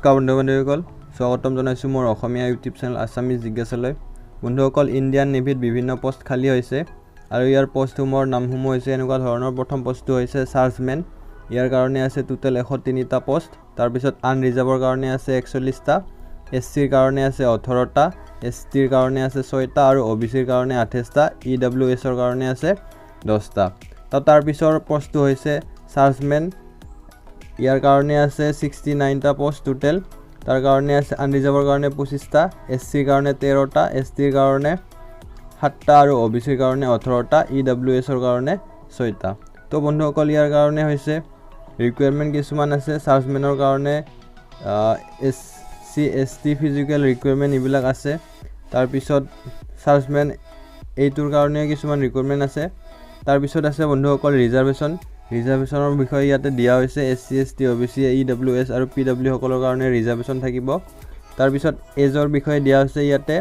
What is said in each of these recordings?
নমস্কাৰ বন্ধু-বান্ধৱীসকল, স্বাগতম জনাইছোঁ মোৰ অসমীয়া ইউটিউব চেনেল আছামিজ জিজ্ঞাসালৈ। বন্ধুসকল, ইণ্ডিয়ান নেভিত বিভিন্ন পোষ্ট খালী হৈছে আৰু ইয়াৰ পোষ্টসমূহৰ নামসমূহ হৈছে এনেকুৱা ধৰণৰ। প্ৰথম পোষ্টটো হৈছে চাৰ্জমেন, ইয়াৰ কাৰণে আছে টোটেল 103টা পোষ্ট। তাৰপিছত আনৰিজাৰ্ভৰ কাৰণে আছে 41টা, SCৰ কাৰণে আছে 18টা, STৰ কাৰণে আছে 6টা আৰু OBCৰ কাৰণে 28টা, EWSৰ কাৰণে আছে 10টা। তাৰপিছৰ পোষ্টটো হৈছে চাৰ্জমেন, ইয়াৰ কাৰণে আছে 69টা পোষ্ট টোটেল। তাৰ কাৰণে আছে আনৰিজাৰ্ভৰ কাৰণে 25টা, SCৰ কাৰণে 13টা, STৰ কাৰণে 7টা আৰু OBCৰ কাৰণে 18টা, EWSৰ কাৰণে 6টা। তো বন্ধুসকল, ইয়াৰ কাৰণে হৈছে ৰিকুৱাৰমেণ্ট কিছুমান আছে। চাৰ্জমেনৰ কাৰণে SC ST ফিজিকেল ৰিকুৱাৰমেণ্ট এইবিলাক আছে। তাৰপিছত চাৰ্জমেন এইটোৰ কাৰণে কিছুমান ৰিকুৱাৰমেণ্ট আছে। তাৰপিছত আছে বন্ধুসকল ৰিজাৰ্ভেশ্যনৰ বিষয়ে ইয়াতে দিয়া হৈছে। SC ST OBC EWS আৰু PW সকলৰ কাৰণে ৰিজাৰ্ভেশ্যন থাকিব। তাৰপিছত এজৰ বিষয়ে দিয়া হৈছে ইয়াতে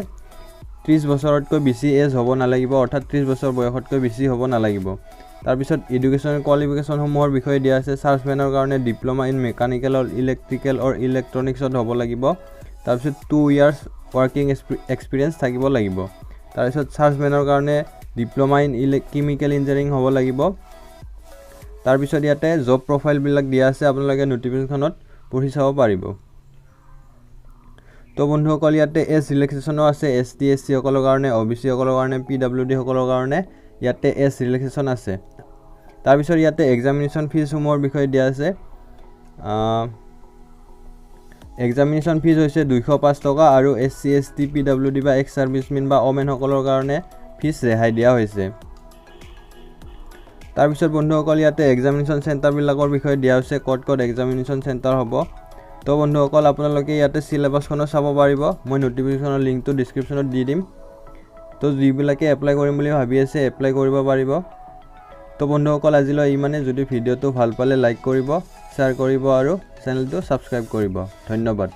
30 বছৰতকৈ বেছি এজ হ'ব নালাগিব, অৰ্থাৎ 30 বছৰ বয়সতকৈ বেছি হ'ব নালাগিব। তাৰপিছত এডুকেশ্যনেল কোৱালিফিকেশ্যনসমূহৰ বিষয়ে দিয়া আছে। চাৰ্জমেনৰ কাৰণে diploma in mechanical or electrical or ইলেক্ট্ৰনিক্সত হ'ব লাগিব। তাৰপিছত 2 ইয়াৰ্ছ ৱৰ্কিং এক্সপিৰিয়েঞ্চ থাকিব লাগিব। তাৰপিছত চাৰ্জমেনৰ কাৰণে ডিপ্ল'মা ইন কেমিকেল ইঞ্জিনিয়াৰিং হ'ব লাগিব। তাৰপিছত ইয়াতে জব প্ৰফাইলবিলাক দিয়া আছে, আপোনালোকে নটিফিকেশ্যনত পঢ়ি চাব পাৰিব। তো বন্ধুসকল, ইয়াতে এজ ৰিলেক্সেশ্যনো আছে। ST SC সকলৰ কাৰণে, OBC সকলৰ কাৰণে, PWD সকলৰ কাৰণে ইয়াতে এজ ৰিলেক্সেশ্যন আছে। তাৰপিছত ইয়াতে এক্সামিনেশ্যন ফিজসমূহৰ বিষয়ে দিয়া আছে। এক্সামিনেশ্যন ফিজ হৈছে 205 টকা আৰু SC ST PWD বা এক্স ছাৰ্ভিচমেন বা ওমেন সকলৰ কাৰণে ফিজ ৰেহাই দিয়া হৈছে। তাৰপিছত বন্ধুসকল, ইয়াতে এক্সামিনেশ্যন চেণ্টাৰবিলাকৰ বিষয়ে দিয়া হৈছে, ক'ত এক্সামিনেশ্যন চেণ্টাৰ হ'ব। তো বন্ধুসকল, আপোনালোকে ইয়াতে চিলেবাছখনো চাব পাৰিব। মই নটিফিকেশ্যনৰ লিংকটো ডিছক্ৰিপশ্যনত দি দিম। তো যিবিলাকে এপ্লাই কৰিম বুলি ভাবি আছে এপ্লাই কৰিব পাৰিব। তো বন্ধুসকল, আজিলৈ ইমানে। যদি ভিডিঅ'টো ভাল পালে লাইক কৰিব, শ্বেয়াৰ কৰিব আৰু চেনেলটো ছাবস্ক্ৰাইব কৰিব। ধন্যবাদ।